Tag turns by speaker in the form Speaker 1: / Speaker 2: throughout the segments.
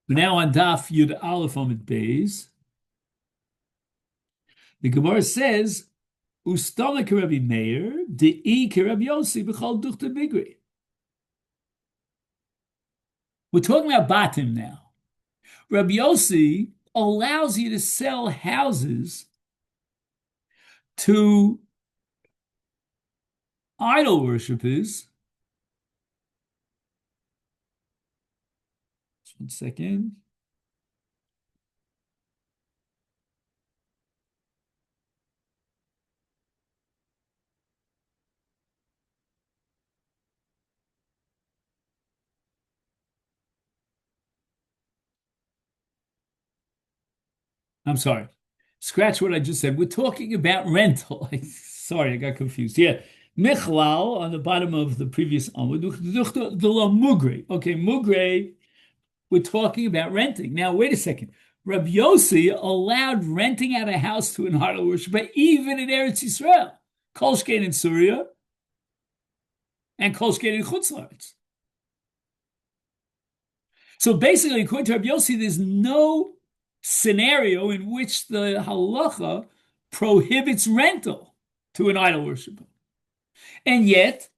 Speaker 1: Now on Daf Yud Aleph Amid Beis, the Gemara says, "Ustama Rabbi Meir, de'i Rabbi Yossi b'chol duchta migri." We're talking about Batim now. Rabbi Yossi allows you to sell houses to idol worshippers. Just 1 second. I'm sorry. Scratch what I just said. We're talking about rental. Sorry, I got confused. Yeah. Michlal on the bottom of the previous Amud. Mugre. Okay, Mugre, we're talking about renting. Now, wait a second. Rabbi Yossi allowed renting out a house to an idol worshiper, even in Eretz Yisrael. Kolshkein in Syria and Kolshkein in Chutz La'aretz. So basically, according to Rabbi Yossi, there's no scenario in which the halacha prohibits rental to an idol worshiper. And yet,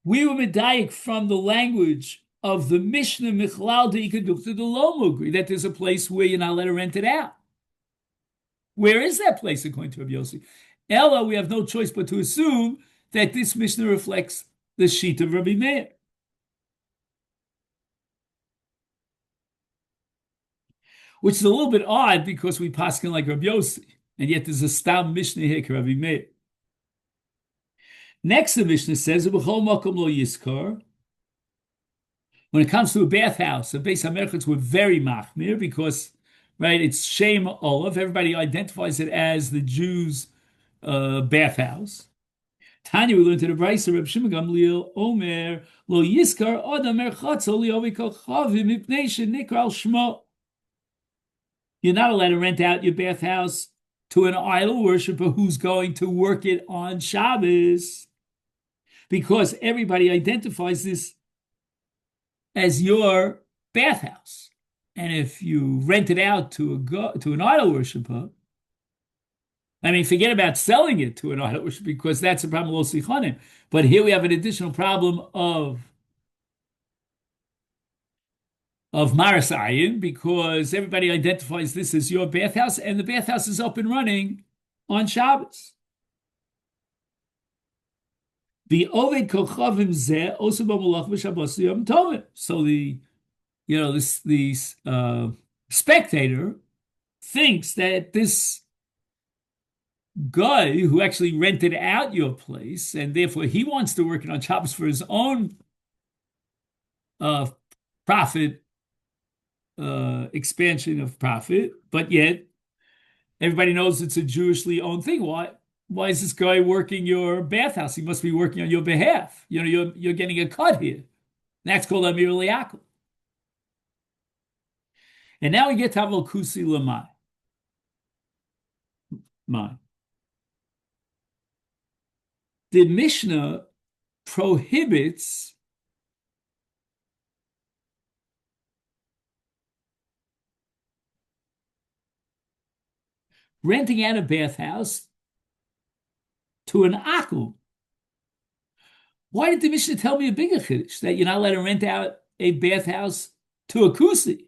Speaker 1: we were medayik from the language of the Mishnah Michlal Deikadukta the Lomugri, that there's a place where you're not allowed to rent it out. Where is that place according to Rabbi Yossi? Ella, we have no choice but to assume that this Mishnah reflects the sheet of Rabbi Meir. Which is a little bit odd because we paskin like Rabbi Yossi, and yet there's a stam Mishnah here, Rabbi Meir. Next, the Mishnah says, "B'chol makom lo yiskar." When it comes to a bathhouse, the Beis HaMerchatz were very machmir because, right, it's Shem Olav. Everybody identifies it as the Jews' bathhouse. Tanya, we learned to the Brayso, Reb Shimon Gamliel Omer lo yiskar adam merchatzo li'ovi kochavim mipnei shenikra al shmo. You're not allowed to rent out your bathhouse to an idol worshiper who's going to work it on Shabbos, because everybody identifies this as your bathhouse. And if you rent it out to an idol worshiper, I mean, forget about selling it to an idol worshiper because that's a problem with lo sichonim. But here we have an additional problem of Maras Ayin, because everybody identifies this as your bathhouse, and the bathhouse is up and running on Shabbos. The Oved Kochavim Zeh also b'malach b'Shabbos Yom Tovim. So the spectator thinks that this guy who actually rented out your place, and therefore he wants to work it on Shabbos for his own profit, expansion of profit, but yet everybody knows it's a Jewishly owned thing. Why is this guy working your bathhouse? He must be working on your behalf. You're getting a cut here. That's called Amir Liakul. And now we get to Aval Kusi Lamai. The Mishnah prohibits renting out a bathhouse to an akum. Why did the Mishnah tell me a bigger chiddush, that you're not allowed to rent out a bathhouse to a kusi?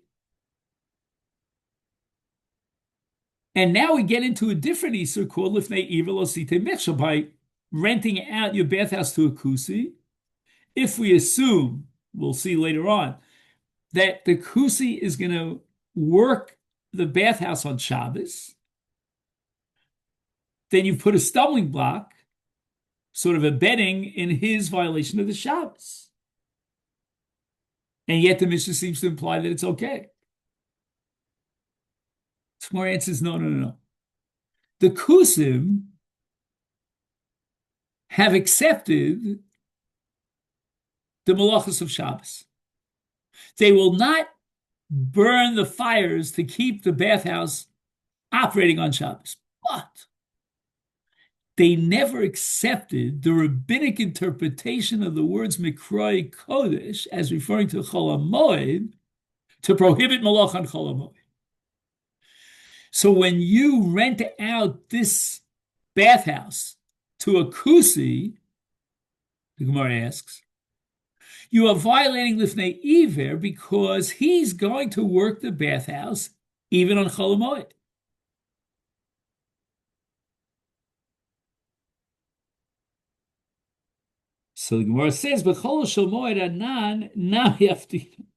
Speaker 1: And now we get into a different isur called lifnei ivul osite mechshel, by renting out your bathhouse to a kusi. If we assume, we'll see later on, that the kusi is going to work the bathhouse on Shabbos, then you put a stumbling block, sort of abetting in his violation of the Shabbos. And yet the Mishnah seems to imply that it's okay. More answers, no. The Kusim have accepted the malachos of Shabbos. They will not burn the fires to keep the bathhouse operating on Shabbos, but they never accepted the rabbinic interpretation of the words Mikroi Kodesh as referring to Chol HaMoed to prohibit malach on Chol Hamoed. So when you rent out this bathhouse to a kusi, the Gemara asks, you are violating Lifnei Iver because he's going to work the bathhouse even on Chol Hamoed. So the Gemara says, "B'chol shel moed anan nam yaftin."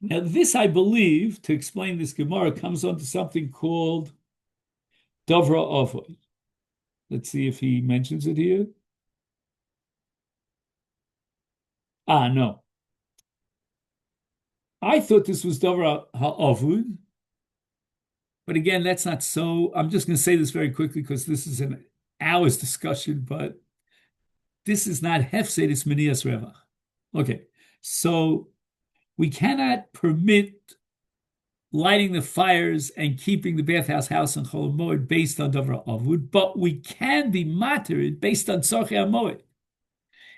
Speaker 1: Now, this, I believe, to explain this Gemara, comes onto something called Dovra Avoda. Let's see if he mentions it here. No. I thought this was Dovra HaAvud, but again, that's not so. I'm just going to say this very quickly because this is an hour's discussion, but this is not Hefsed, it's Menias Revach. Okay, so we cannot permit lighting the fires and keeping the bathhouse house on Chol Hamoed based on Dovra Avud, but we can be matered based on Tzorchei HaMoed.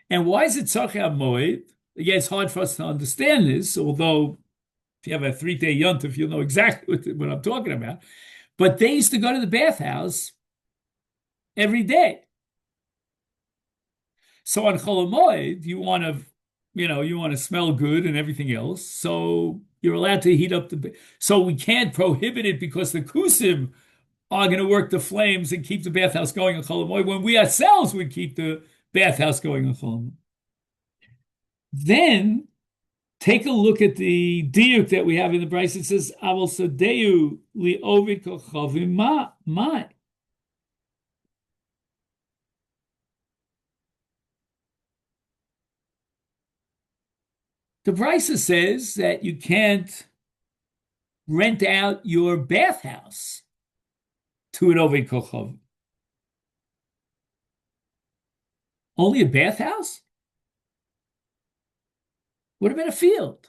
Speaker 1: And why is it Tzorchei HaMoed? Again, it's hard for us to understand this, although if you have a 3-day yontif, you'll know exactly what I'm talking about. But they used to go to the bathhouse every day. So on Chol Hamoed, you want to smell good and everything else. So you're allowed to heat up so we can't prohibit it because the kusim are going to work the flames and keep the bathhouse going on Chol Hamoed when we ourselves would keep the bathhouse going on Chol Hamoed. Then take a look at the diuk that we have in the Bryce. It says, "Aval sadeu li ovid kochavim ma." The Bryce says that you can't rent out your bathhouse to an ovid kochavim. Only a bathhouse? What about a field?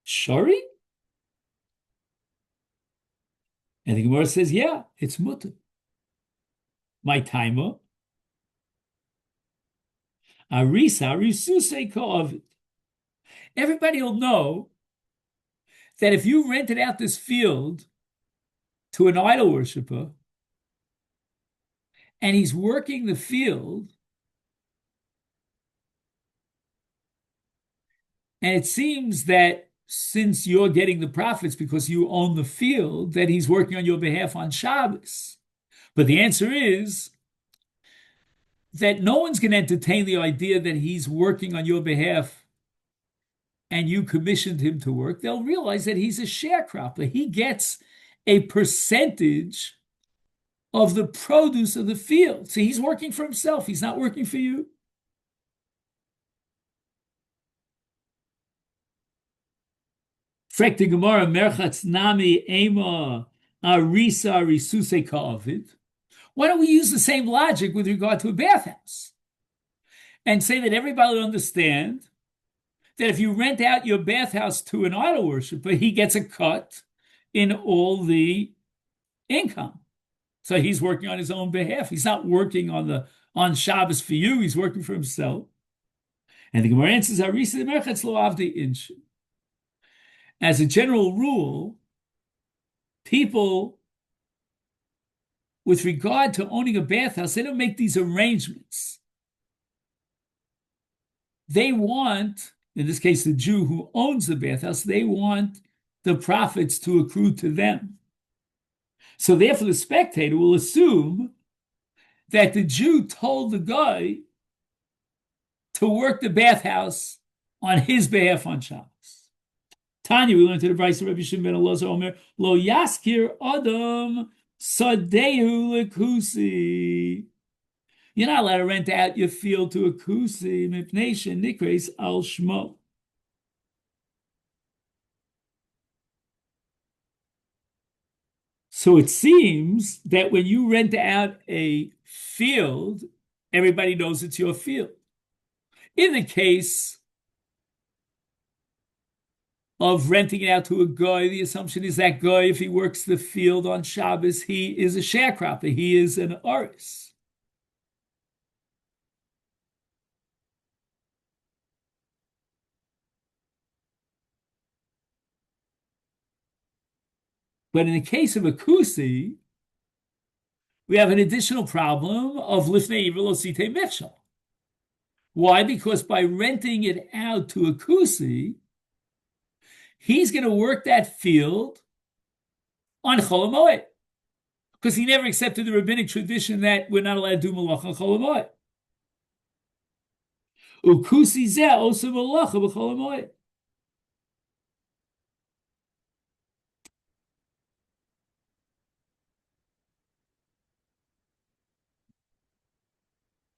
Speaker 1: Shari? And the Gemara says, yeah, it's mutter. My timer. Arisa, risuse ka'avid. Everybody will know that if you rented out this field to an idol worshiper and he's working the field, and it seems that since you're getting the profits because you own the field, that he's working on your behalf on Shabbos. But the answer is that no one's going to entertain the idea that he's working on your behalf and you commissioned him to work. They'll realize that he's a sharecropper. He gets a percentage of the produce of the field. So he's working for himself. He's not working for you. Frek the Gemara, merchatz nami ema arisa risuse ka'avid. Why don't we use the same logic with regard to a bathhouse and say that everybody will understand that if you rent out your bathhouse to an idol worshiper, he gets a cut in all the income. So he's working on his own behalf. He's not working on Shabbos for you. He's working for himself. And the Gemara answers, "Harisa merchatz lo avdi inshu." As a general rule, people, with regard to owning a bathhouse, they don't make these arrangements. They want, in this case, the Jew who owns the bathhouse, they want the profits to accrue to them. So therefore, the spectator will assume that the Jew told the guy to work the bathhouse on his behalf on Shabbos. Tanya, we went to the Bryce of Rabbi Shimon ben Elazar Omer, Lo yaskir adam sadeu lekusi. You're not allowed to rent out your field to a kusi, mipnei shenikres al shmo. So it seems that when you rent out a field, everybody knows it's your field. In the case of renting it out to a guy, the assumption is that guy, if he works the field on Shabbos, he is a sharecropper. He is an oris. But in the case of a kusi, we have an additional problem of lifnei iver lo sitei mechshel. Why? Because by renting it out to a kusi, he's going to work that field on Chol Hamoed, because he never accepted the rabbinic tradition that we're not allowed to do malach on Chol Hamoed. Ukusi zeh osu malacha b'Chol Hamoed.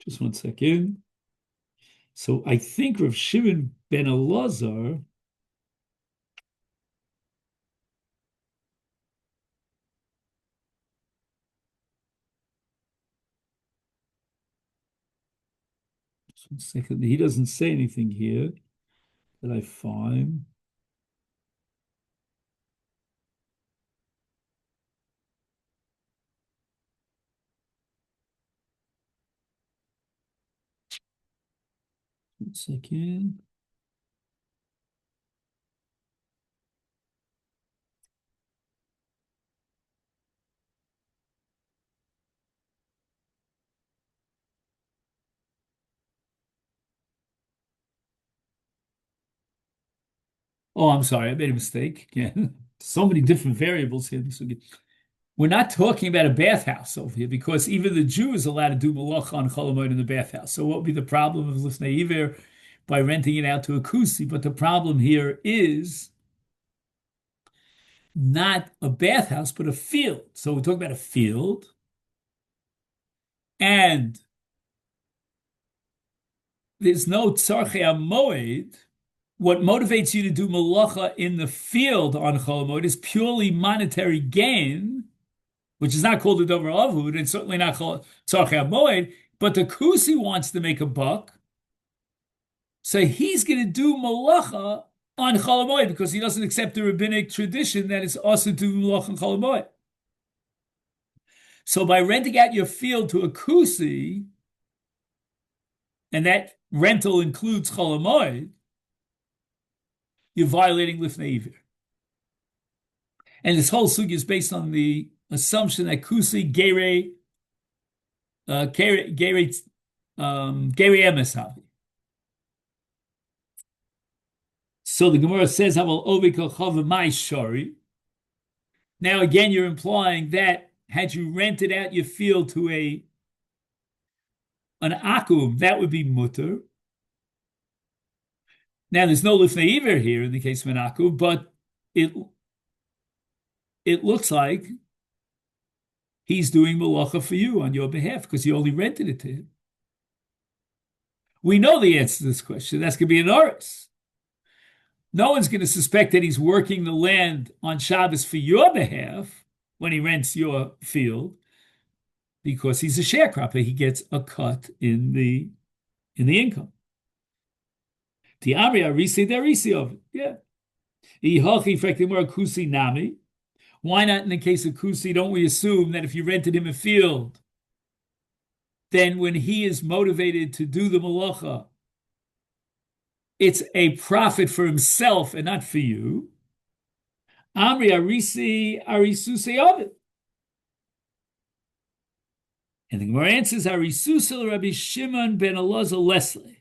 Speaker 1: Just 1 second. So I think Rav Shimon ben Elazar. Just 1 second. He doesn't say anything here that I find. One second. Oh, I'm sorry, I made a mistake. Yeah, so many different variables here. We're not talking about a bathhouse over here, because even the Jew is allowed to do malacha on Chol Hamoed in the bathhouse. So what would be the problem of lifnei iver by renting it out to a kusi? But the problem here is not a bathhouse, but a field. So we're talking about a field, and there's no tzarchei hamoed. What motivates you to do malacha in the field on Chol Hamoed is purely monetary gain, which is not called a dover avud, and certainly not called tzarchei hamoed. But the kusi wants to make a buck, so he's going to do malacha on Chol Hamoed because he doesn't accept the rabbinic tradition that it's also to do malacha on Chol Hamoed. So by renting out your field to a kusi, and that rental includes Chol Hamoed, you're violating lifnei iver. And this whole sugi is based on the assumption that kusi gerei emes. So the Gemara says, "Haval ovik chava my shari." Now again, you're implying that had you rented out your field to an akum, that would be mutter. Now there's no lifnei iver here in the case of an akum, but it looks like he's doing malacha for you on your behalf because you only rented it to him. We know the answer to this question. That's going to be an oris. No one's going to suspect that he's working the land on Shabbos for your behalf when he rents your field, because he's a sharecropper. He gets a cut in the income. The Amri Arisi, the Arisi of it. Yeah. Kusi Nami. Why not in the case of Kusi? Don't we assume that if you rented him a field, then when he is motivated to do the malacha, it's a profit for himself and not for you? Amri Arisi Arisuse Ovid. And the Gemara answers Arisusel Rabbi Shimon ben Elazar Leslie.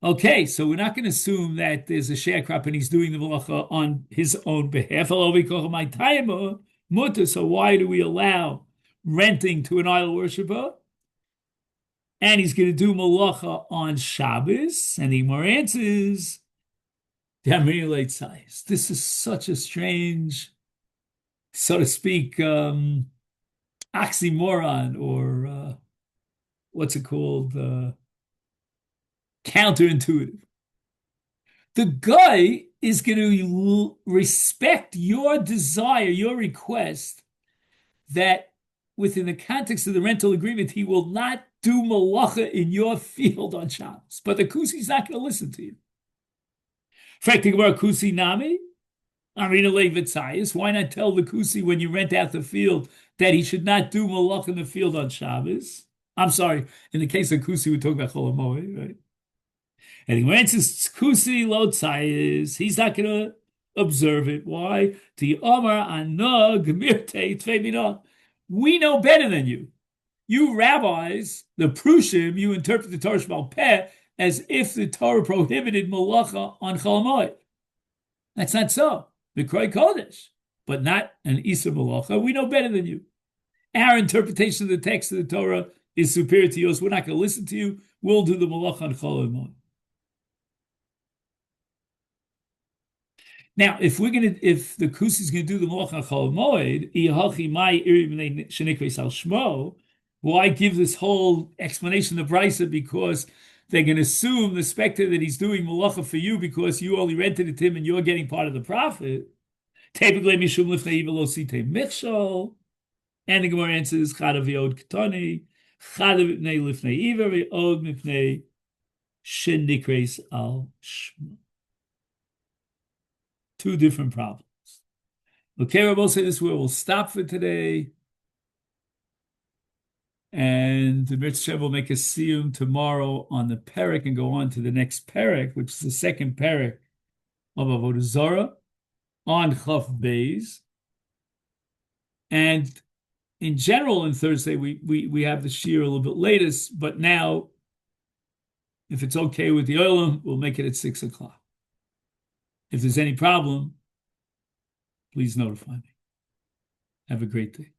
Speaker 1: Okay, so we're not going to assume that there's a sharecropper and he's doing the malacha on his own behalf. So why do we allow renting to an idol worshiper? And he's going to do malacha on Shabbos. And the Gemara answers, this is such a strange, so to speak, oxymoron, or what's it called? Counterintuitive. The guy is going to respect your desire, your request, that within the context of the rental agreement, he will not do malacha in your field on Shabbos. But the kusi's not going to listen to you. Fracting about kusi nami, Arina Levitzayis. Why not tell the kusi when you rent out the field that he should not do malacha in the field on Shabbos? I'm sorry, in the case of kusi, we're talking about Chol Hamoed, right? And he answers kusi lo tzayis. He's not going to observe it. Why? We know better than you. You rabbis, the Prushim, you interpret the Torah Shebal Peh as if the Torah prohibited malacha on Chol Hamoed. That's not so. The Kroy Kodesh, but not an Isra malacha. We know better than you. Our interpretation of the text of the Torah is superior to yours. We're not going to listen to you. We'll do the malacha on Chol Hamoed. Now, if the Kusi is going to do the malacha on Chol Hamoed, why give this whole explanation of Brisa? Because they're going to assume the specter that he's doing malacha for you because you only rented it to him and you're getting part of the profit. And the Gemara answers, Chadav Yod Ketani, Chadav Mipnei Lifnei Iver, Ve'od Mipnei Shendikreis Al Shma. Two different problems. Okay, Rabbi, say this is where we'll stop for today. And the Mitzvah will make a siyum tomorrow on the perek and go on to the next perek, which is the second perek of Avoda Zara on Chaf Beis. And in general, on Thursday, we have the shiur a little bit later, but now, if it's okay with the Olam, we'll make it at 6 o'clock. If there's any problem, please notify me. Have a great day.